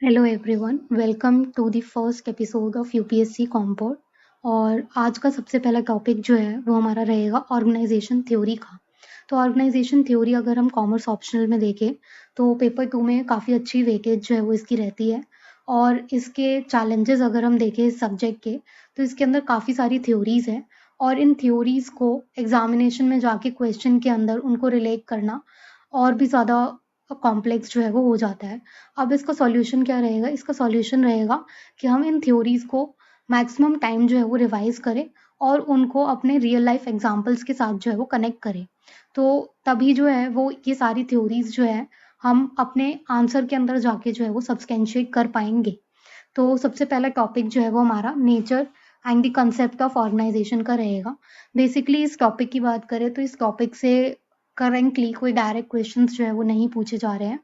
Hello everyone, welcome to the first episode of UPSC comport. और आज का सबसे पहला टॉपिक जो है वो हमारा रहेगा ऑर्गेनाइजेशन थ्योरी का। तो ऑर्गेनाइजेशन थ्योरी अगर हम कॉमर्स ऑप्शनल में देखें तो पेपर 2 में काफ़ी अच्छी वेटेज जो है वो इसकी रहती है। और इसके चैलेंजेस अगर हम देखें इस सब्जेक्ट के, तो इसके अंदर काफ़ी सारी थ्योरीज हैं और इन थ्योरीज को एग्जामिनेशन में जाके क्वेश्चन के अंदर उनको रिलेट करना और भी ज़्यादा कॉम्प्लेक्स जो है वो हो जाता है। अब इसका सॉल्यूशन क्या रहेगा? इसका सॉल्यूशन रहेगा कि हम इन थ्योरीज को मैक्सिमम टाइम जो है वो रिवाइज करें और उनको अपने रियल लाइफ एग्जांपल्स के साथ जो है वो कनेक्ट करें। तो तभी जो है वो ये सारी थ्योरीज जो है हम अपने आंसर के अंदर जाके जो है वो सब्सटेंशिएट कर पाएंगे। तो सबसे पहला टॉपिक जो है वो हमारा nature and the concept of organisation का रहेगा। बेसिकली इस टॉपिक की बात करें तो इस टॉपिक से करेंटली कोई डायरेक्ट क्वेश्चंस जो है वो नहीं पूछे जा रहे हैं।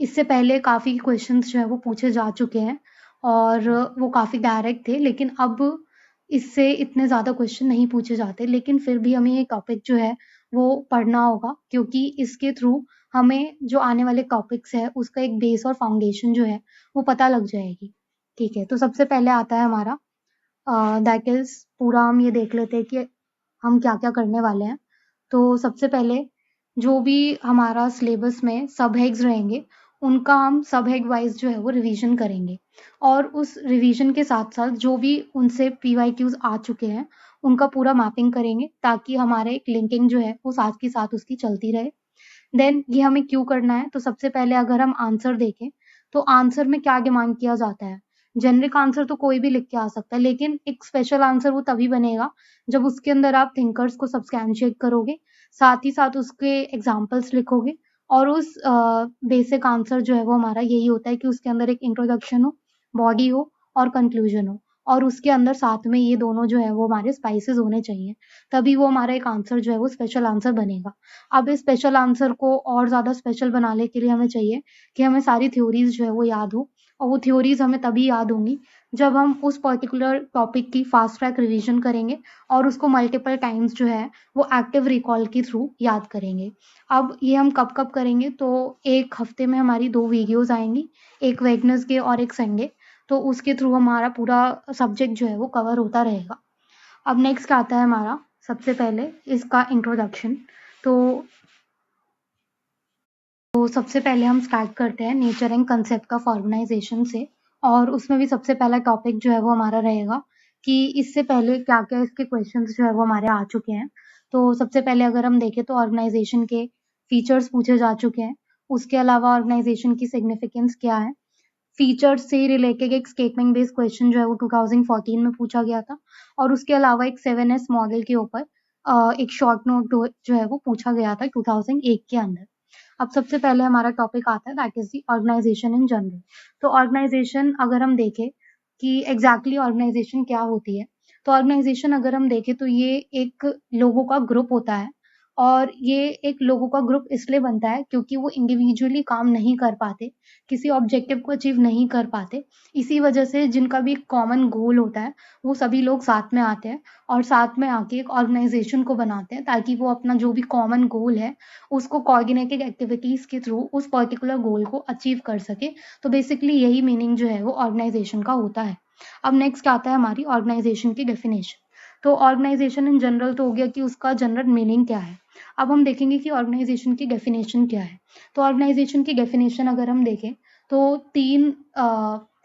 इससे पहले काफ़ी क्वेश्चंस जो है वो पूछे जा चुके हैं और वो काफ़ी डायरेक्ट थे, लेकिन अब इससे इतने ज़्यादा क्वेश्चन नहीं पूछे जाते। लेकिन फिर भी हमें ये टॉपिक जो है वो पढ़ना होगा, क्योंकि इसके थ्रू हमें जो आने वाले टॉपिक्स है उसका एक बेस और फाउंडेशन जो है वो पता लग जाएगी। ठीक है, तो सबसे पहले आता है हमारा दैट इज़, पूरा हम ये देख लेते हैं कि हम क्या-क्या करने वाले हैं। तो सबसे पहले जो भी हमारा सिलेबस में सब हेड्स रहेंगे, उनका हम सब हेड वाइज़ जो है वो रिवीजन करेंगे और उस रिवीजन के साथ-साथ जो भी उनसे पीवाईक्यूज़ आ चुके हैं, उनका पूरा मैपिंग करेंगे ताकि हमारे एक लिंकिंग जो है वो साथ के साथ उसकी चलती रहे। देन ये हमें क्यों करना है? तो सबसे पहले अगर हम आंसर देखें, तो आंसर में क्या डिमांड किया जाता है? जेनेरिक आंसर तो कोई भी लिख के आ सकता है, लेकिन एक स्पेशल आंसर वो तभी बनेगा जब उसके अंदर आप थिंकर्स को सब्सटैंशिएट करोगे, साथ ही साथ उसके एग्ज़ाम्पल्स लिखोगे और उस बेसिक आंसर जो है वो हमारा यही होता है कि उसके अंदर एक इंट्रोडक्शन हो, बॉडी हो और कंक्लूजन हो और उसके अंदर साथ में ये दोनों जो है वो हमारे स्पाइसेस होने चाहिए। तभी वो हमारा एक आंसर जो है वो स्पेशल आंसर बनेगा। अब इस स्पेशल आंसर को और ज़्यादा स्पेशल बनाने के लिए हमें चाहिए कि हमें सारी थ्योरीज़ जो है वो याद हो और वो थ्योरीज़ हमें तभी याद होंगी जब हम उस पर्टिकुलर टॉपिक की फास्ट ट्रैक रिवीजन करेंगे और उसको मल्टीपल टाइम्स जो है वो एक्टिव रिकॉल के थ्रू याद करेंगे। अब ये हम कब-कब करेंगे? तो 1 हफ्ते में हमारी 2 वीडियोज़ आएँगी, एक वेडनेसडे और एक संडे। तो उसके थ्रू हमारा पूरा सब्जेक्ट जो है वो कवर होता रहेगा। अब नेक्स्ट आता है हमारा सबसे पहले इसका इंट्रोडक्शन। तो सबसे पहले हम स्टार्ट करते हैं nature and concept of organisation से और उसमें भी सबसे पहला टॉपिक जो है वो हमारा रहेगा कि इससे पहले क्या-क्या इसके क्वेश्चंस जो है वो हमारे आ चुके हैं। तो सबसे पहले अगर हम देखें तो ऑर्गेनाइजेशन के फीचर्स पूछे जा चुके हैं। उसके अलावा ऑर्गेनाइजेशन की सिग्निफिकेंस क्या है? फीचर्स से रिलेटेड एक स्टेटमेंट बेस्ड क्वेश्चन जो है वो 2014 में पूछा गया था और उसके अलावा एक 7S मॉडल के ऊपर एक शॉर्ट नोट जो है वो पूछा गया था 2001 के अंदर। अब सबसे पहले हमारा टॉपिक आता है that is the organisation in general. तो ऑर्गेनाइजेशन अगर हम देखें कि एग्ज़ैक्टली ऑर्गेनाइजेशन क्या होती है, तो ऑर्गेनाइजेशन अगर हम देखें तो ये एक लोगों का ग्रुप होता है और ये एक लोगों का ग्रुप इसलिए बनता है क्योंकि वो इंडिविजुअली काम नहीं कर पाते, किसी ऑब्जेक्टिव को अचीव नहीं कर पाते। इसी वजह से जिनका भी कॉमन गोल होता है, वो सभी लोग साथ में आते हैं और साथ में आके एक ऑर्गेनाइजेशन को बनाते हैं ताकि वो अपना जो भी कॉमन गोल है उसको कोऑर्डिनेटेड एक्टिविटीज़ के थ्रू उस पर्टिकुलर गोल को अचीव कर सके। तो बेसिकली यही मीनिंग जो है वो ऑर्गेनाइजेशन का होता है। अब नेक्स्ट आता है हमारी ऑर्गेनाइजेशन की डेफिनेशन। तो ऑर्गेनाइजेशन इन जनरल तो हो गया कि उसका जनरल मीनिंग क्या है। अब हम देखेंगे कि ऑर्गेनाइजेशन की डेफिनेशन क्या है। तो ऑर्गेनाइजेशन की डेफिनेशन अगर हम देखें तो 3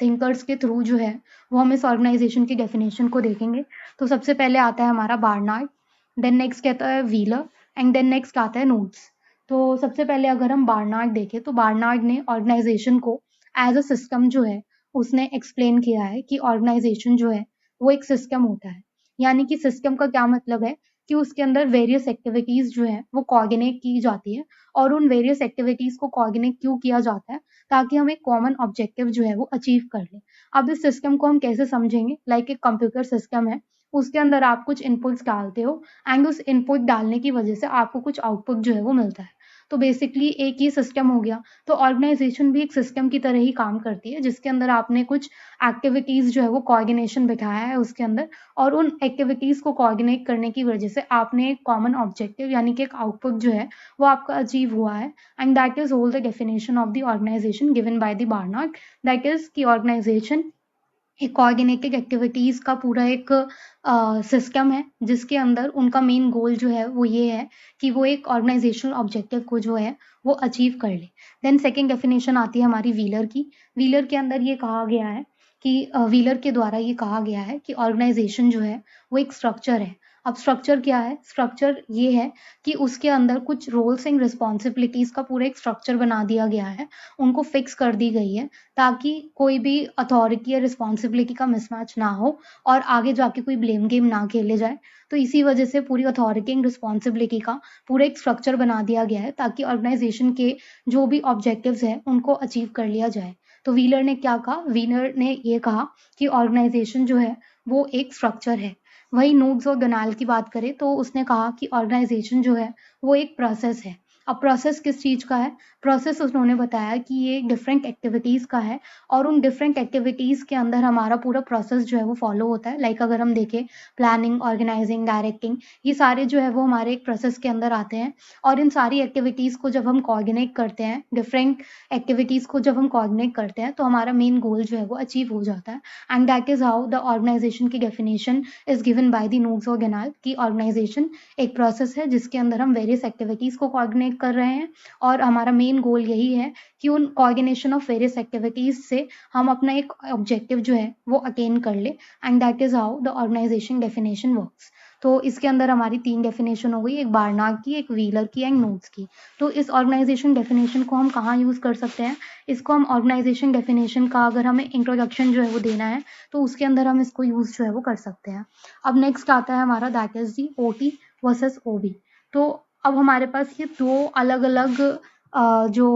थिंकर्स के थ्रू जो है वो हम इस ऑर्गेनाइजेशन की डेफिनेशन को देखेंगे। तो सबसे पहले आता है हमारा बार्नार्ड, देन नेक्स्ट आता है व्हीलर एंड देन नेक्स्ट आता है नोट्स। तो सबसे पहले अगर हम बार्नार्ड देखें तो बार्नार्ड ने ऑर्गेनाइजेशन को एज अ सिस्टम जो है उसने एक्सप्लेन किया है कि ऑर्गेनाइजेशन जो है वो एक सिस्टम होता है। यानी कि सिस्टम का क्या मतलब है कि उसके अंदर वेरियस एक्टिविटीज जो है वो कोऑर्डिनेट की जाती है और उन वेरियस एक्टिविटीज को कोऑर्डिनेट क्यों किया जाता है ताकि हम एक कॉमन ऑब्जेक्टिव जो है वो अचीव कर लें। अब इस सिस्टम को हम कैसे समझेंगे? लाइक एक कंप्यूटर सिस्टम है, उसके अंदर आप कुछ इनपुट्स डालते हो एंड उस इनपुट डालने की वजह से आपको कुछ आउटपुट जो है वो मिलता है। तो बेसिकली एक ये सिस्टम हो गया। तो ऑर्गेनाइजेशन भी एक सिस्टम की तरह ही काम करती है, जिसके अंदर आपने कुछ एक्टिविटीज़ जो है वो कोऑर्डिनेशन बिठाया है उसके अंदर, और उन एक्टिविटीज़ को कोऑर्डिनेट करने की वजह से आपने एक कॉमन ऑब्जेक्टिव यानी कि एक आउटपुट जो है वो आपका अचीव हुआ है। And that is all the definition of the organisation given by the Barnard. That is कि ऑर्गेनाइजेशन एक कोऑर्डिनेटेड एक्टिविटीज़ का पूरा एक सिस्टम है, जिसके अंदर उनका मेन गोल जो है वो ये है कि वो एक ऑर्गेनाइजेशनल ऑब्जेक्टिव को जो है वो अचीव कर ले। देन सेकंड डेफिनेशन आती है हमारी व्हीलर की। व्हीलर के अंदर ये कहा गया है कि व्हीलर के द्वारा ये कहा गया है कि ऑर्गेनाइजेशन जो है वो एक स्ट्रक्चर है। अब स्ट्रक्चर क्या है? स्ट्रक्चर ये है कि उसके अंदर कुछ रोल्स एंड रिस्पॉन्सिबिलिटीज़ का पूरा एक स्ट्रक्चर बना दिया गया है, उनको फिक्स कर दी गई है, ताकि कोई भी अथॉरिटी या रिस्पॉन्सिबिलिटी का मिसमैच ना हो और आगे जाके कोई ब्लेम गेम ना खेले जाए। तो इसी वजह से पूरी अथॉरिटी एंड रिस्पॉन्सिबिलिटी का पूरा एक स्ट्रक्चर बना दिया गया है, ताकि ऑर्गेनाइजेशन के जो भी ऑब्जेक्टिव्स हैं उनको अचीव कर लिया जाए। तो व्हीलर ने क्या कहा? व्हीलर ने ये कहा कि ऑर्गेनाइजेशन जो है वो एक स्ट्रक्चर है। वहीं नोग्स और गनाल की बात करें तो उसने कहा कि ऑर्गेनाइजेशन जो है वो एक प्रोसेस है। अब प्रोसेस किस चीज़ का है? प्रोसेस उन्होंने बताया कि ये डिफरेंट एक्टिविटीज़ का है, और उन डिफरेंट एक्टिविटीज़ के अंदर हमारा पूरा प्रोसेस जो है वो फॉलो होता है। लाइक अगर हम देखें, प्लानिंग, ऑर्गेनाइजिंग, डायरेक्टिंग, ये सारे जो है वो हमारे एक प्रोसेस के अंदर आते हैं। और इन सारी एक्टिविटीज़ को जब हम कोऑर्डिनेट करते हैं, डिफरेंट एक्टिविटीज़ को जब हम कोऑर्डिनेट करते हैं, तो हमारा मेन गोल जो है वो अचीव हो जाता है। And that is how the organisation की definition is given by the नोग्स और गनाल कि ऑर्गेनाइजेशन एक प्रोसेस है, जिसके अंदर हम वेरियस एक्टिविटीज़ को कोऑर्डिनेट कर रहे हैं, और हमारा मेन गोल यही है कि उन कोऑर्डिनेशन ऑफ वेरियस एक्टिविटीज़ से हम अपना एक ऑब्जेक्टिव जो है वो अटेन कर ले। And that is how the organisation definition works. तो इसके अंदर हमारी 3 डेफिनेशन हो गई, एक बार्नार्ड की, एक व्हीलर की एंड नोग्स की। तो इस ऑर्गेनाइजेशन डेफिनेशन को हम कहाँ यूज़ कर सकते हैं? इसको हम ऑर्गेनाइजेशन डेफिनेशन का अगर हमें इंट्रोडक्शन जो है वो देना है, तो उसके अंदर हम इसको यूज़ जो है वो कर सकते हैं। अब नेक्स्ट आता है हमारा, that is the OT versus OB. तो अब हमारे पास ये 2 अलग-अलग जो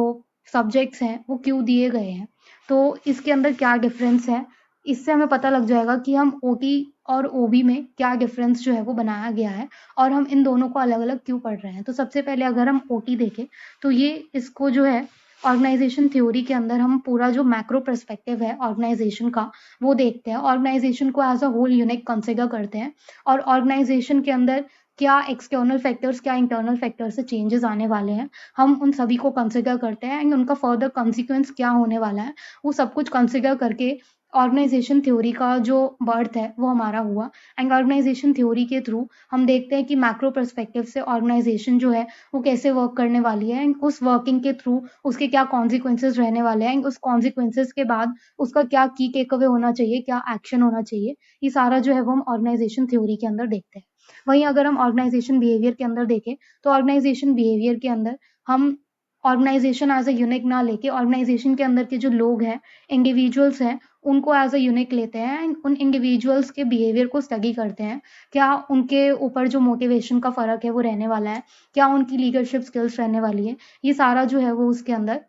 सब्जेक्ट्स हैं वो क्यों दिए गए हैं, तो इसके अंदर क्या डिफरेंस है, इससे हमें पता लग जाएगा कि हम ओटी और ओबी में क्या डिफरेंस जो है वो बनाया गया है, और हम इन दोनों को अलग-अलग क्यों पढ़ रहे हैं। तो सबसे पहले अगर हम ओटी देखें, तो ये इसको जो है ऑर्गेनाइजेशन थ्योरी के अंदर हम पूरा जो मैक्रो पर्सपेक्टिव है ऑर्गेनाइजेशन का वो देखते हैं। ऑर्गेनाइजेशन को as a whole unit consider करते हैं, और ऑर्गेनाइजेशन के अंदर क्या एक्सटर्नल फैक्टर्स, क्या इंटरनल फैक्टर्स से चेंजेस आने वाले हैं, हम उन सभी को कंसिडर करते हैं, एंड उनका फर्दर कॉन्सिक्वेंस क्या होने वाला है, वो सब कुछ कंसिडर करके ऑर्गेनाइजेशन थ्योरी का जो बर्थ है वो हमारा हुआ। एंड ऑर्गेनाइजेशन थ्योरी के थ्रू हम देखते हैं कि मैक्रो पर्सपेक्टिव से ऑर्गेनाइजेशन जो है वो कैसे वर्क करने वाली है, एंड उस वर्किंग के थ्रू उसके क्या कॉन्सिक्वेंसेज रहने वाले हैं, एंड उस कॉन्सिक्वेंसेज के बाद उसका क्या की टेक अवे होना चाहिए, क्या एक्शन होना चाहिए, ये सारा जो है वो हम ऑर्गेनाइजेशन थ्योरी के अंदर देखते हैं। वहीं अगर हम ऑर्गेनाइजेशन बिहेवियर के अंदर देखें, तो ऑर्गेनाइजेशन बिहेवियर के अंदर हम ऑर्गेनाइजेशन एज अ यूनिट ना लेके ऑर्गेनाइजेशन के अंदर के जो लोग हैं, इंडिविजुअल्स हैं, उनको एज अ यूनिट लेते हैं, एंड उन इंडिविजुअल्स के बिहेवियर को स्टडी करते हैं। क्या उनके ऊपर जो मोटिवेशन का फ़र्क है वो रहने वाला है, क्या उनकी लीडरशिप स्किल्स रहने वाली है, ये सारा जो है वो उसके अंदर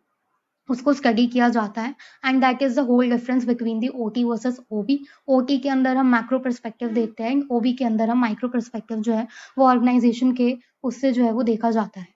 उसको स्टडी किया जाता है। And that is the whole difference between the OT versus OB. OT के अंदर हम मैक्रो पर्सपेक्टिव देखते हैं, ओबी के अंदर हम माइक्रो पर्सपेक्टिव जो है वो ऑर्गेनाइजेशन के उससे जो है वो देखा जाता है।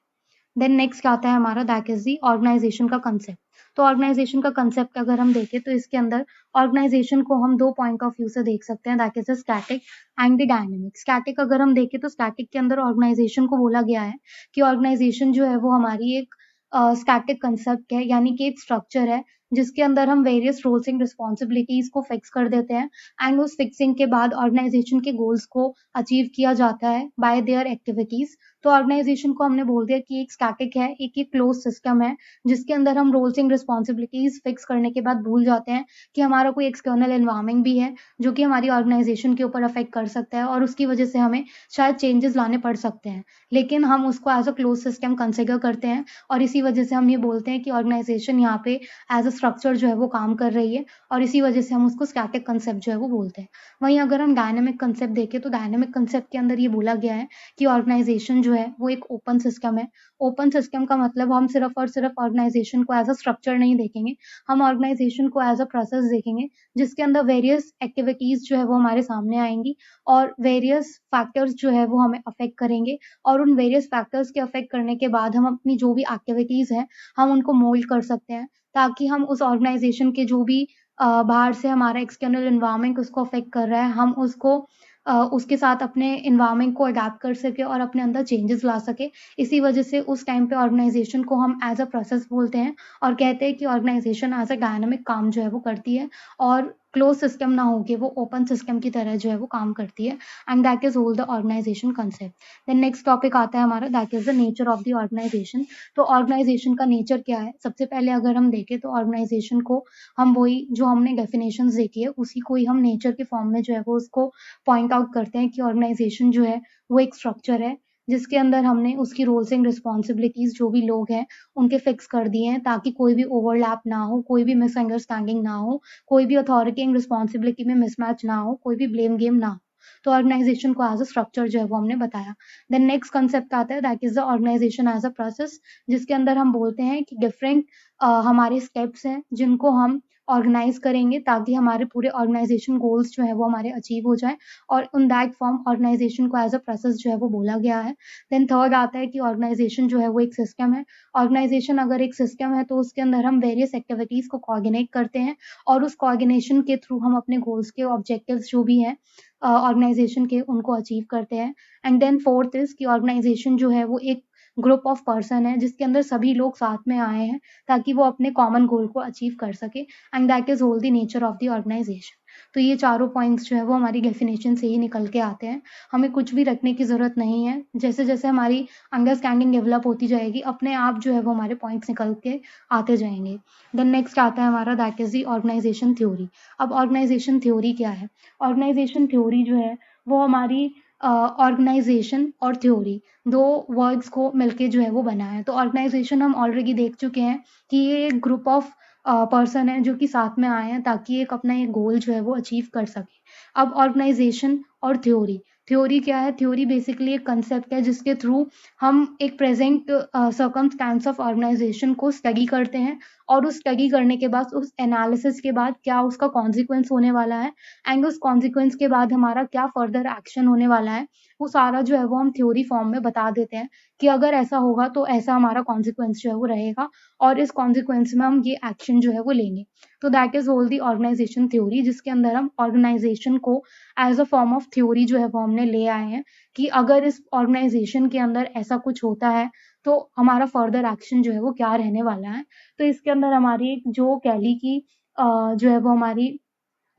देन नेक्स्ट आता है हमारा, दैट इज़ दी ऑर्गेनाइजेशन का कंसेप्ट। तो ऑर्गेनाइजेशन का कंसेप्ट अगर हम देखें, तो इसके अंदर ऑर्गेनाइजेशन को हम 2 पॉइंट ऑफ व्यू से देख सकते हैं, that is the static and the dynamic. Static अगर हम देखें, तो स्टैटिक के अंदर ऑर्गेनाइजेशन को बोला गया है कि ऑर्गेनाइजेशन जो है वो हमारी एक स्टैटिक कंसेप्ट है, यानी कि एक स्ट्रक्चर है, जिसके अंदर हम वेरियस रोल्स एंड रिस्पॉन्सिबिलिटीज़ को फिक्स कर देते हैं, एंड उस फिक्सिंग के बाद ऑर्गेनाइजेशन के गोल्स को अचीव किया जाता है बाय देयर एक्टिविटीज़। तो ऑर्गेनाइजेशन को हमने बोल दिया कि एक स्टैटिक है, एक क्लोज सिस्टम है, जिसके अंदर हम रोल्स एंड रिस्पॉन्सिबिलिटीज़ फिक्स करने के बाद भूल जाते हैं कि हमारा कोई एक्सटर्नल एनवायरनमेंट भी है, जो कि हमारी ऑर्गेनाइजेशन के ऊपर अफेक्ट कर सकता है, और उसकी वजह से हमें शायद चेंजेस लाने पड़ सकते हैं। लेकिन हम उसको as a close system consider करते हैं, और इसी वजह से हम ये बोलते हैं कि ऑर्गेनाइजेशन यहाँ पे एज़ अ स्ट्रक्चर जो है वो काम कर रही है और इसी वजह से हम उसको स्टैटिक कंसेप्ट जो है वो बोलते हैं। वहीं अगर हम डायनामिक कंसेप्ट देखें तो डायनामिक कंसेप्ट के अंदर ये बोला गया है कि ऑर्गेनाइजेशन जो है वो एक ओपन सिस्टम है। ओपन सिस्टम का मतलब हम सिर्फ और सिर्फ ऑर्गेनाइजेशन को एज अ स्ट्रक्चर नहीं देखेंगे, हम ऑर्गेनाइजेशन को एज अ प्रोसेस देखेंगे जिसके अंदर वेरियस एक्टिविटीज जो है वो हमारे सामने आएंगी और वेरियस फैक्टर्स जो है वो हमें अफेक्ट करेंगे और उन वेरियस फैक्टर्स के अफेक्ट करने के बाद हम अपनी जो भी एक्टिविटीज हैं हम उनको मोल्ड कर सकते हैं ताकि हम उस ऑर्गेनाइजेशन के जो भी बाहर से हमारा एक्सटर्नल एनवायरनमेंट उसको अफेक्ट कर रहा है हम उसको उसके साथ अपने एनवायरनमेंट को अडैप्ट कर सके और अपने अंदर चेंजेस ला सके। इसी वजह से उस टाइम पे ऑर्गेनाइजेशन को हम एज अ प्रोसेस बोलते हैं और कहते हैं कि ऑर्गेनाइजेशन एज अ डायनामिक काम जो है वो करती है और क्लोज सिस्टम ना होके वो ओपन सिस्टम की तरह जो है वो काम करती है and that is whole the organisation concept. Then next topic आता है हमारा that is the nature of the organisation. तो ऑर्गेनाइजेशन का नेचर क्या है? सबसे पहले अगर हम देखें तो ऑर्गेनाइजेशन को हम वही जो हमने डेफिनेशंस देखी है उसी को ही हम नेचर के फॉर्म में जो है वो उसको पॉइंट आउट करते हैं कि ऑर्गेनाइजेशन जो है वो एक स्ट्रक्चर है जिसके अंदर हमने उसकी रोल्स एंड रिस्पॉन्सिबिलिटीज जो भी लोग हैं उनके फिक्स कर दिए हैं ताकि कोई भी ओवरलैप ना हो, कोई भी मिसअंडरस्टैंडिंग ना हो, कोई भी अथॉरिटी एंड रिस्पॉन्सिबिलिटी में मिसमैच ना हो, कोई भी ब्लेम गेम ना हो। तो ऑर्गेनाइजेशन को एज अ स्ट्रक्चर जो है वो हमने बताया। देन नेक्स्ट कंसेप्ट आता है that is the organisation as a process जिसके अंदर हम बोलते हैं कि डिफरेंट हमारे स्टेप्स हैं जिनको हम ऑर्गेनाइज करेंगे ताकि हमारे पूरे ऑर्गेनाइजेशन गोल्स जो है वो हमारे अचीव हो जाए और उन दैट फॉर्म ऑर्गेनाइजेशन को एज अ प्रोसेस जो है वो बोला गया है। देन थर्ड आता है कि ऑर्गेनाइजेशन जो है वो एक सिस्टम है। ऑर्गेनाइजेशन अगर एक सिस्टम है तो उसके अंदर हम वेरियस एक्टिविटीज को कोऑर्डिनेट करते हैं और उस कोऑर्डिनेशन के थ्रू हम अपने गोल्स के ऑब्जेक्टिव्स जो भी हैं ऑर्गेनाइजेशन के उनको अचीव करते हैं। एंड देन फोर्थ इज कि ऑर्गेनाइजेशन जो है वो एक ग्रुप ऑफ पर्सन है जिसके अंदर सभी लोग साथ में आए हैं ताकि वो अपने कॉमन गोल को अचीव कर सके and that is whole the nature of the organisation. तो ये चारों पॉइंट्स जो है वो हमारी डेफिनेशन से ही निकल के आते हैं। हमें कुछ भी रखने की जरूरत नहीं है। जैसे जैसे हमारी अंडरस्टैंडिंग डेवलप होती जाएगी अपने आप जो है वो हमारे पॉइंट्स निकल के आते जाएंगे। देन नेक्स्ट आता है हमारा that is the organisation theory. अब ऑर्गेनाइजेशन थ्योरी क्या है? ऑर्गेनाइजेशन थ्योरी जो है वो हमारी ऑर्गेनाइजेशन और थ्योरी दो वर्ड्स को मिलके जो है वो बना है। तो ऑर्गेनाइजेशन हम ऑलरेडी देख चुके हैं कि ये एक ग्रुप ऑफ पर्सन है जो कि साथ में आए हैं ताकि एक अपना एक गोल जो है वो अचीव कर सके। अब ऑर्गेनाइजेशन और थ्योरी, थ्योरी क्या है? थ्योरी बेसिकली एक कंसेप्ट है जिसके थ्रू हम एक प्रेजेंट सर्कमस्टेंस ऑफ ऑर्गेनाइजेशन को स्टडी करते हैं और उस स्टडी करने के बाद उस एनालिसिस के बाद क्या उसका कॉन्सिक्वेंस होने वाला है एंड उस कॉन्सिक्वेंस के बाद हमारा क्या फर्दर एक्शन होने वाला है वो सारा जो है वो हम थ्योरी फॉर्म में बता देते हैं कि अगर ऐसा होगा तो ऐसा हमारा कॉन्सिक्वेंस जो है वो रहेगा और इस कॉन्सिक्वेंस में हम ये एक्शन जो है वो लेंगे। तो that is whole the organisation theory जिसके अंदर हम ऑर्गेनाइजेशन को as a form of theory जो है वो हमने ले आए हैं कि अगर इस ऑर्गेनाइजेशन के अंदर ऐसा कुछ होता है तो हमारा फर्दर एक्शन जो है वो क्या रहने वाला है। तो इसके अंदर हमारी जो कैली की जो है वो हमारी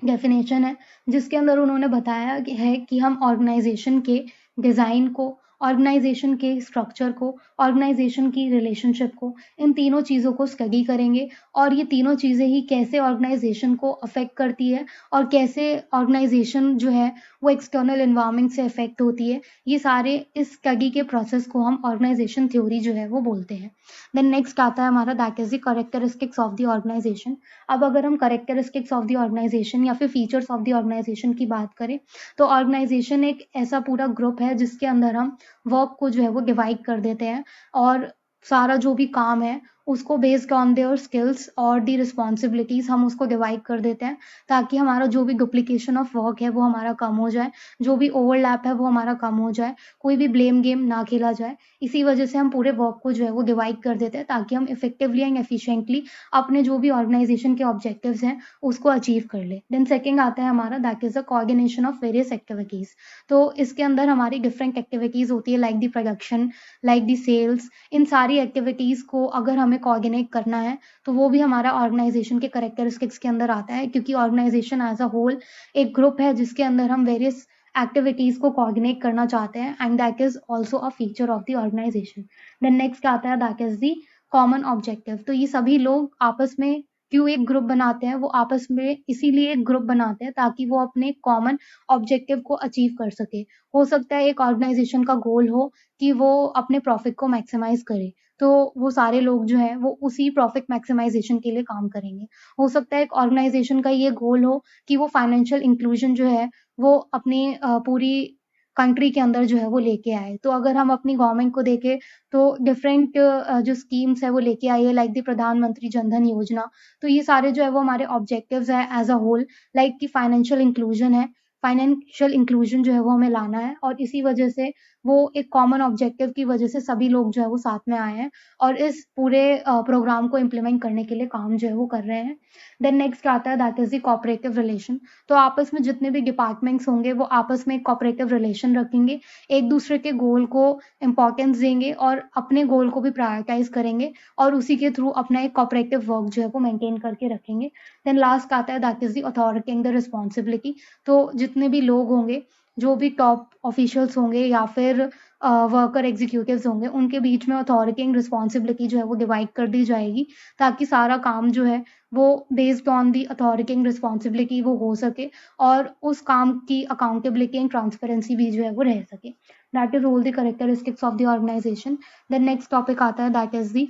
डेफिनेशन है जिसके अंदर उन्होंने बताया कि है कि हम ऑर्गेनाइजेशन के डिज़ाइन को, ऑर्गेनाइजेशन के स्ट्रक्चर को, ऑर्गेनाइजेशन की रिलेशनशिप को, इन तीनों चीज़ों को स्टडी करेंगे और ये तीनों चीज़ें ही कैसे ऑर्गेनाइजेशन को अफेक्ट करती है और कैसे ऑर्गेनाइजेशन जो है वो एक्सटर्नल एनवायरनमेंट से अफेक्ट होती है। ये सारे इस स्टडी के प्रोसेस को हम ऑर्गेनाइजेशन थ्योरी जो है वो बोलते हैं। देन नेक्स्ट आता है हमारा that is the characteristics of the organisation. अब अगर हम कैरेक्टरिस्टिक्स ऑफ द ऑर्गेनाइजेशन या फिर फीचर्स ऑफ द ऑर्गेनाइजेशन की बात करें तो ऑर्गेनाइजेशन एक ऐसा पूरा ग्रुप है जिसके अंदर हम वर्क को जो है वो डिवाइड कर देते हैं और सारा जो भी काम है उसको बेस्ड ऑन देयर स्किल्स और दी रिस्पॉन्सिबिलिटीज हम उसको डिवाइड कर देते हैं ताकि हमारा जो भी डुप्लीकेशन ऑफ वर्क है वो हमारा कम हो जाए, जो भी ओवरलैप है वो हमारा कम हो जाए, कोई भी ब्लेम गेम ना खेला जाए। इसी वजह से हम पूरे वर्क को जो है वो डिवाइड कर देते हैं ताकि हम इफेक्टिवली एंड एफिशिएंटली अपने जो भी ऑर्गेनाइजेशन के ऑब्जेक्टिव्स हैं उसको अचीव कर ले। देन सेकंड आता है हमारा that is the coordination of various activities. तो इसके अंदर हमारी डिफरेंट एक्टिविटीज होती है like the production, like the sales. इन सारी एक्टिविटीज को अगर हमें कोऑर्डिनेट करना है तो वो भी हमारा ऑर्गेनाइजेशन के कैरेक्टरिस्टिक्स के अंदर आता है क्योंकि ऑर्गेनाइजेशन एज अ होल एक ग्रुप है जिसके अंदर हम वेरियस एक्टिविटीज को कोऑर्डिनेट करना चाहते हैं and that is also a feature of the organisation. Then next आता है that is the common objective. तो ये सभी लोग आपस में क्यों एक ग्रुप बनाते हैं? वो आपस में इसीलिए एक ग्रुप बनाते हैं ताकि वो अपने कॉमन ऑब्जेक्टिव को अचीव कर सके। हो सकता है एक ऑर्गेनाइजेशन का गोल हो कि वो अपने प्रॉफिट को मैक्सिमाइज करे, तो वो सारे लोग जो हैं वो उसी प्रॉफिट मैक्सिमाइज़ेशन के लिए काम करेंगे। हो सकता है एक ऑर्गनाइज़ेशन का ये गोल हो कि वो फाइनेंशियल इंक्लूजन जो है वो अपनी पूरी कंट्री के अंदर जो है वो लेके आए। तो अगर हम अपनी गवर्नमेंट को देखें तो डिफरेंट जो स्कीम्स है वो लेके आई है, लाइक द प्रधानमंत्री जन धन योजना। तो ये सारे जो है वो हमारे ऑब्जेक्टिव्स हैं एज़ अ होल, लाइक कि फाइनेंशियल इंक्लूजन है। फाइनेंशियल इंक्लूजन जो है वो हमें लाना है और इसी वजह से वो एक कॉमन ऑब्जेक्टिव की वजह से सभी लोग जो है वो साथ में आए हैं और इस पूरे प्रोग्राम को इम्प्लीमेंट करने के लिए काम जो है वो कर रहे हैं। देन नेक्स्ट आता है that is the cooperative relation. तो आपस में जितने भी डिपार्टमेंट्स होंगे वो आपस में एक कोऑपरेटिव रिलेशन रखेंगे, एक दूसरे के गोल को इम्पोर्टेंस देंगे और अपने गोल को भी प्रायोरिटाइज़ करेंगे और उसी के थ्रू अपना एक कोऑपरेटिव वर्क जो है वो मेंटेन करके रखेंगे। देन लास्ट आता है that is the authority and the responsibility. तो जितने भी लोग होंगे, जो भी टॉप ऑफिशियल्स होंगे या फिर वर्कर एग्जीक्यूटिव्स होंगे, उनके बीच में अथॉरिटी एंड रिस्पॉन्सिबिलिटी जो है वो डिवाइड कर दी जाएगी ताकि सारा काम जो है वो based on the authority and responsibility वो हो सके और उस काम की अकाउंटेबिलिटी एंड ट्रांसपेरेंसी भी जो है वो रह सके। That is all the characteristics of the organisation. Then next topic आता है that is the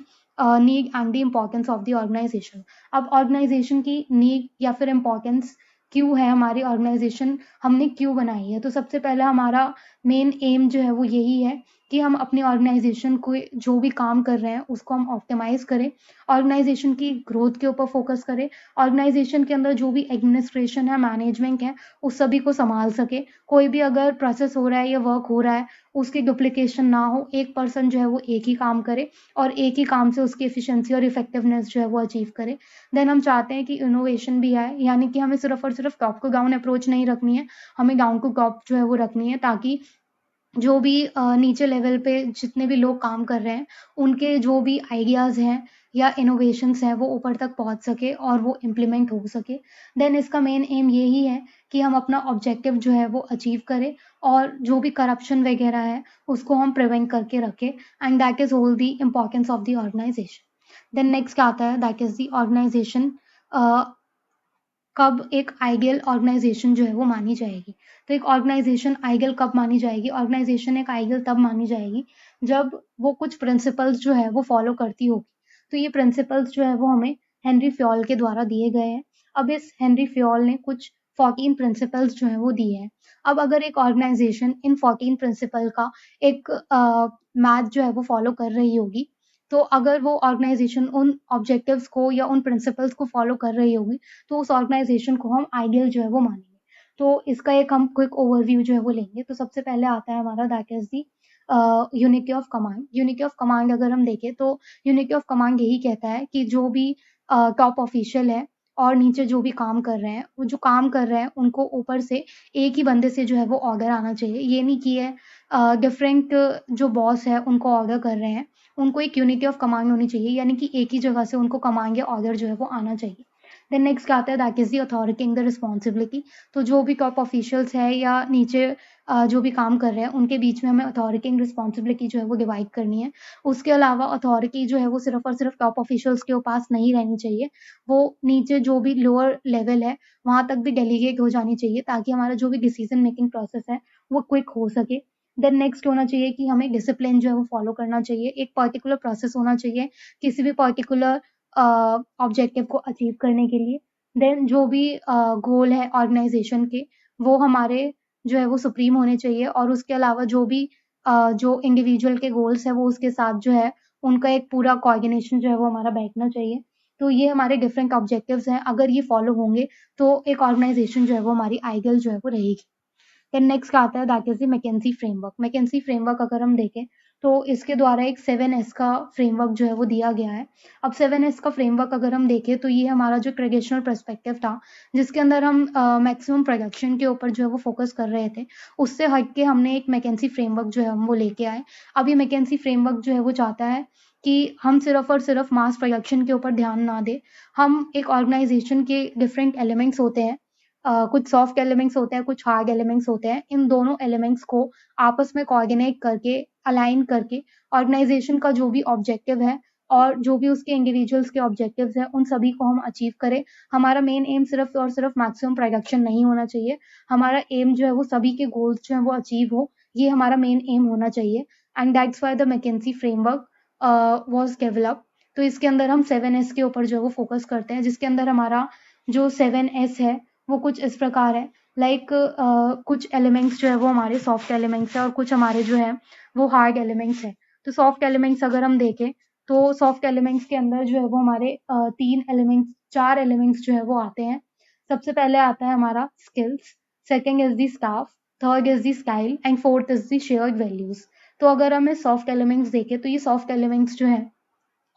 need and the importance of the organisation. अब ऑर्गेनाइजेशन की नीड या फिर इम्पोर्टेंस क्यों है, हमारी ऑर्गेनाइजेशन हमने क्यों बनाई है। तो सबसे पहला हमारा मेन एम जो है वो यही है कि हम अपनी ऑर्गेनाइजेशन को जो भी काम कर रहे हैं उसको हम ऑप्टिमाइज करें, ऑर्गेनाइजेशन की ग्रोथ के ऊपर फोकस करें, ऑर्गेनाइजेशन के अंदर जो भी एडमिनिस्ट्रेशन है, मैनेजमेंट है, उस सभी को संभाल सके। कोई भी अगर प्रोसेस हो रहा है या वर्क हो रहा है उसकी डुप्लीकेशन ना हो, एक पर्सन जो है वो एक ही काम करे और एक ही काम से उसकी एफिशिएंसी और इफेक्टिवनेस जो है वो अचीव करे। देन हम चाहते हैं कि इनोवेशन भी आए, यानी कि हमें सिर्फ और सिर्फ टॉप टू डाउन अप्रोच नहीं रखनी है, हमें डाउन टू टॉप जो है वो रखनी है ताकि जो भी नीचे लेवल पे जितने भी लोग काम कर रहे हैं, उनके जो भी आइडियाज़ हैं या इनोवेशंस हैं, वो ऊपर तक पहुँच सके और वो इम्प्लीमेंट हो सके। देन इसका मेन एम यही है कि हम अपना ऑब्जेक्टिव जो है वो अचीव करें और जो भी करप्शन वगैरह है, उसको हम प्रिवेंट करके रखें and that is all the importance of the organisation. Then next आता है दैट इज़ द ऑर्गनाइज़ेशन कब एक आइडियल ऑर्गेनाइजेशन जो है वो मानी जाएगी। तो एक ऑर्गेनाइजेशन आइडियल कब मानी जाएगी? ऑर्गेनाइजेशन एक आइडियल तब मानी जाएगी जब वो कुछ प्रिंसिपल्स जो है वो फॉलो करती होगी। तो ये प्रिंसिपल्स जो है वो हमें हेनरी फ्योल के द्वारा दिए गए हैं। अब इस हेनरी फ्योल ने कुछ 14 प्रिंसिपल्स जो हैं वो दिए हैं। अब अगर एक ऑर्गेनाइजेशन इन 14 प्रिंसिपल का एक मैथ जो है वो फॉलो कर रही होगी, तो अगर वो ऑर्गेनाइजेशन उन ऑब्जेक्टिव्स को या उन प्रिंसिपल्स को फॉलो कर रही होगी, तो उस ऑर्गेनाइजेशन को हम आइडियल जो है वो मानेंगे। तो इसका एक हम क्विक ओवरव्यू जो है वो लेंगे। तो सबसे पहले आता है हमारा that is the unity of command. Unity of command अगर हम देखें तो यूनिटी ऑफ कमांड यही कहता है कि जो भी टॉप ऑफिशियल है और नीचे जो भी काम कर रहे हैं, वो जो काम कर रहे हैं उनको ऊपर से एक ही बंदे से जो है वो ऑर्डर आना चाहिए। ये नहीं कि ये डिफरेंट जो बॉस है उनको ऑर्डर कर रहे हैं, उनको एक यूनिटी ऑफ कमांड होनी चाहिए, यानी कि एक ही जगह से उनको कमांड या ऑर्डर जो है वो आना चाहिए। देन नेक्स्ट आता है that is the authority and the responsibility. तो जो भी टॉप ऑफिशियल्स है या नीचे जो भी काम कर रहे हैं उनके बीच में हमें अथॉरिटी एंड रिस्पॉन्सिबिलिटी जो है वो डिवाइड करनी है। उसके अलावा अथॉरिटी जो है वो सिर्फ और सिर्फ टॉप ऑफिशियल्स के पास नहीं रहनी चाहिए, वो नीचे जो भी लोअर लेवल है वहाँ तक भी डेलीगेट हो जानी चाहिए ताकि हमारा जो भी डिसीजन मेकिंग प्रोसेस है वो क्विक हो सके। देन नेक्स्ट होना चाहिए कि हमें डिसिप्लिन जो है वो फॉलो करना चाहिए, एक पर्टिकुलर प्रोसेस होना चाहिए किसी भी पर्टिकुलर ऑब्जेक्टिव को अचीव करने के लिए। देन जो भी गोल है ऑर्गेनाइजेशन के, वो हमारे जो है वो सुप्रीम होने चाहिए और उसके अलावा जो भी जो इंडिविजुअल के गोल्स है वो उसके साथ जो है उनका एक पूरा कोऑर्डिनेशन जो है वो हमारा बैठना चाहिए। तो ये हमारे डिफरेंट ऑब्जेक्टिव्स हैं, अगर ये फॉलो होंगे तो एक ऑर्गेनाइजेशन जो है वो हमारी आइडियल जो है वो रहेगी। देन नेक्स्ट आता है that is the McKinsey framework. McKinsey framework अगर हम देखें तो इसके द्वारा एक 7S का फ्रेमवर्क जो है वो दिया गया है। अब 7S का फ्रेमवर्क अगर हम देखें तो ये हमारा जो ट्रेडिशनल पर्सपेक्टिव था जिसके अंदर हम मैक्सिमम प्रोडक्शन के ऊपर जो है वो फोकस कर रहे थे, उससे हट के हमने एक मैकेंजी फ्रेमवर्क जो है हम वो लेके आए। अब ये मैकेंजी फ्रेमवर्क जो है वो चाहता है कि हम सिर्फ और सिर्फ मास प्रोडक्शन के ऊपर ध्यान ना दें, हम एक ऑर्गेनाइजेशन के डिफरेंट एलिमेंट्स होते हैं, कुछ सॉफ्ट एलिमेंट्स होते हैं, कुछ हार्ड एलिमेंट्स होते हैं। इन दोनों एलिमेंट्स को आपस में कोऑर्डिनेट करके, अलाइन करके ऑर्गेनाइजेशन का जो भी ऑब्जेक्टिव है और जो भी उसके इंडिविजुअल्स के ऑब्जेक्टिव्स हैं, उन सभी को हम अचीव करें। हमारा मेन एम सिर्फ और सिर्फ मैक्सिमम प्रोडक्शन नहीं होना चाहिए। हमारा एम जो है वो सभी के गोल्स जो हैं वो अचीव हो, ये हमारा मेन एम होना चाहिए and that's why the McKinsey framework was develop. तो इसके अंदर हम 7S के ऊपर जो है वो फोकस करते हैं, जिसके अंदर हमारा जो 7S है वो कुछ इस प्रकार है। लाइक कुछ एलिमेंट्स जो है वो हमारे सॉफ्ट एलिमेंट्स है और कुछ हमारे जो है वो हार्ड एलिमेंट्स है। तो सॉफ्ट एलिमेंट्स अगर हम देखें तो सॉफ्ट एलिमेंट्स के अंदर जो है वो हमारे 4 एलिमेंट्स जो है वो आते हैं। सबसे पहले आता है हमारा skills, second is the staff, third is the style and fourth is the shared values. तो अगर हमें सॉफ्ट एलिमेंट्स देखें तो ये सॉफ्ट एलिमेंट्स जो है,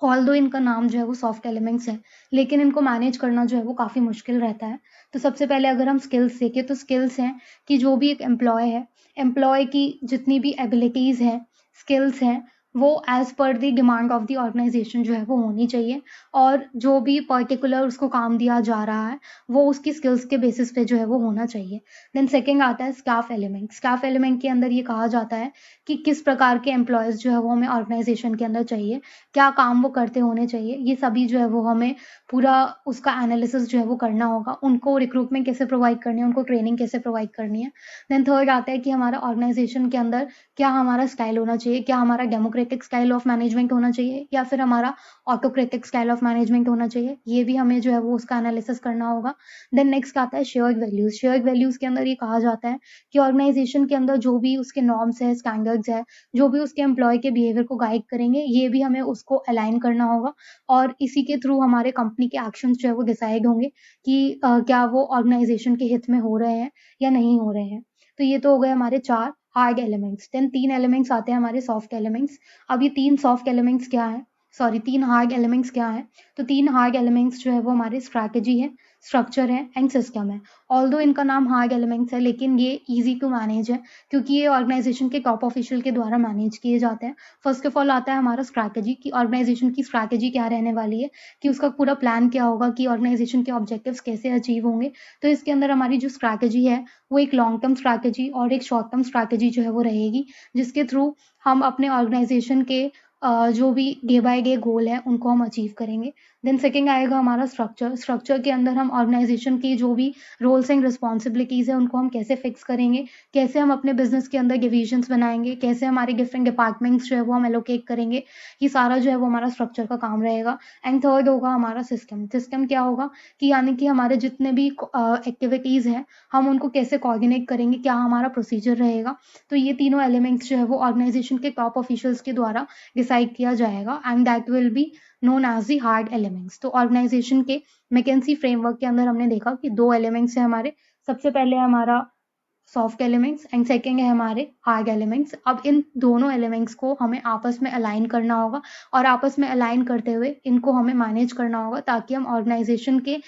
ऑल्दो इनका नाम जो है वो सॉफ्ट एलिमेंट्स है, लेकिन इनको मैनेज करना जो है वो काफ़ी मुश्किल रहता है। तो सबसे पहले अगर हम स्किल्स देखें तो स्किल्स हैं कि जो भी एक एम्प्लॉय की जितनी भी एबिलिटीज़ हैं, स्किल्स हैं, वो as per the demand of the organisation जो है वो होनी चाहिए, और जो भी पर्टिकुलर उसको काम दिया जा रहा है वो उसकी स्किल्स के बेसिस पे जो है वो होना चाहिए। देन सेकंड आता है स्टाफ एलिमेंट। स्टाफ एलिमेंट के अंदर ये कहा जाता है कि किस प्रकार के एम्प्लॉयज़ जो है वो हमें ऑर्गेनाइजेशन के अंदर चाहिए, क्या काम वो करते होने चाहिए, ये सभी जो है वो हमें पूरा उसका एनालिसिस जो है वो करना होगा। उनको रिक्रूटमेंट कैसे प्रोवाइड करनी है, उनको ट्रेनिंग कैसे प्रोवाइड करनी है। देन थर्ड आता है कि हमारा ऑर्गेनाइजेशन के अंदर क्या हमारा स्टाइल होना चाहिए, क्या हमारा डेमोक्रेटिक स्टाइल ऑफ मैनेजमेंट होना चाहिए या फिर हमारा ऑटोक्रेटिक स्टाइल ऑफ मैनेजमेंट होना चाहिए, ये भी हमें जो है वो उसका एनालिसिस करना होगा। देन नेक्स्ट आता है शेयर्ड वैल्यूज। शेयर्ड वैल्यूज के अंदर ये कहा जाता है कि ऑर्गेनाइजेशन के अंदर जो भी उसके नॉर्म्स है, स्टैंडर्ड्स है, जो भी उसके एम्प्लॉय के बिहेवियर को गाइड करेंगे, ये भी हमें उसको अलाइन करना होगा, और इसी के थ्रू हमारे कंपनी के एक्शंस जो है वो डिसाइड होंगे कि क्या वो ऑर्गेनाइजेशन के हित में हो रहे हैं या नहीं हो रहे हैं। तो ये तो हो गए हमारे 4 हार्ड एलिमेंट्स। देन 3 एलिमेंट्स आते हैं हमारे सॉफ्ट एलिमेंट्स। अब ये 3 सॉफ्ट एलिमेंट्स क्या हैं? सॉरी 3 हार्ड एलिमेंट्स क्या हैं? तो 3 हार्ड एलिमेंट्स जो है वो हमारी स्ट्रैटेजी है, स्ट्रक्चर है एंड सिस्टम है। ऑल्दो इनका नाम हार्ड एलिमेंट्स है, लेकिन ये ईज़ी टू मैनेज है क्योंकि ये ऑर्गेनाइजेशन के टॉप ऑफिशियल के द्वारा मैनेज किए जाते हैं। फर्स्ट ऑफ ऑल आता है हमारा स्ट्रैटेजी, कि ऑर्गेनाइजेशन की स्ट्रैटेजी क्या रहने वाली है, कि उसका पूरा प्लान क्या होगा, कि ऑर्गेनाइजेशन के ऑब्जेक्टिव्स कैसे अचीव होंगे। तो इसके अंदर हमारी जो स्ट्रैटेजी है वो एक लॉन्ग टर्म स्ट्रैटेजी और एक शॉर्ट टर्म स्ट्रैटेजी जो है वो रहेगी, जिसके थ्रू हम अपने ऑर्गेनाइजेशन के जो भी डे बाय डे गोल है उनको हम अचीव करेंगे। देन सेकंड आएगा हमारा स्ट्रक्चर। स्ट्रक्चर के अंदर हम ऑर्गेनाइजेशन की जो भी रोल्स एंड रिस्पॉन्सिबिलिटीज़ है उनको हम कैसे फिक्स करेंगे, कैसे हम अपने बिजनेस के अंदर डिविजन्स बनाएंगे, कैसे हमारे डिफरेंट डिपार्टमेंट्स जो है वो हम एलोकेट करेंगे, ये सारा जो है वो हमारा स्ट्रक्चर का काम रहेगा। एंड थर्ड होगा हमारा सिस्टम। सिस्टम क्या होगा कि यानी कि हमारे जितने भी एक्टिविटीज़ हैं हम उनको कैसे कोऑर्डिनेट करेंगे, क्या हमारा प्रोसीजर रहेगा। तो ये तीनों एलिमेंट्स जो है वो ऑर्गेनाइजेशन के टॉप ऑफिशियल्स के द्वारा डिसाइड किया जाएगा, and that will be known as the hard elements. तो ऑर्गेनाइजेशन के मैकेंजी फ्रेमवर्क के अंदर हमने देखा कि 2 एलिमेंट्स हैं हमारे। सबसे पहले हमारा सॉफ्ट एलिमेंट्स एंड सेकंड है हमारे हार्ड एलिमेंट्स। अब इन दोनों एलिमेंट्स को हमें आपस में अलाइन करना होगा, और आपस में अलाइन करते हुए इनको हमें मैनेज करना होगा, ताकि हम ऑर्गेनाइजेशन के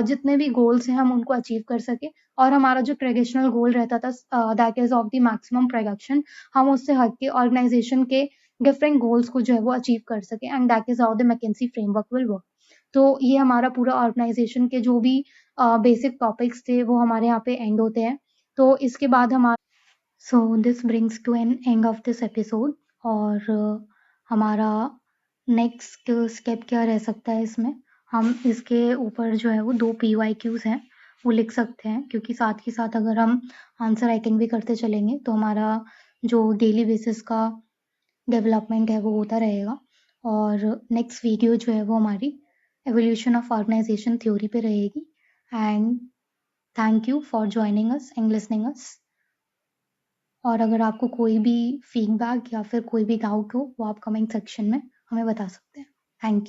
जितने भी गोल्स हैं हम उनको अचीव कर सके। और हमारा जो ट्रेडिशनल गोल रहता था that is of the maximum production, हम उससे हट के ऑर्गेनाइजेशन के डिफरेंट गोल्स को जो है वो अचीव कर सके, and that is how the McKinsey framework will work. तो ये हमारा पूरा ऑर्गेनाइजेशन के जो भी बेसिक टॉपिक्स थे वो हमारे यहाँ पे एंड होते हैं। तो इसके बाद हमारा so this brings to an end of this episode. और हमारा नेक्स्ट स्टेप क्या रह सकता है इसमें, हम इसके ऊपर जो है वो 2 PYQs हैं वो लिख सकते हैं, क्योंकि साथ ही साथ अगर हम आंसर राइटिंग भी करते चलेंगे तो हमारा जो डेली बेसिस का डेवलपमेंट है वो होता रहेगा। और नेक्स्ट वीडियो जो है वो हमारी एवोल्यूशन ऑफ ऑर्गेनाइजेशन थ्योरी पे रहेगी। And thank you for joining us and listening अस। और अगर आपको कोई भी फीडबैक या फिर कोई भी डाउट हो वो आप कमेंट सेक्शन में हमें बता सकते हैं। Thank you.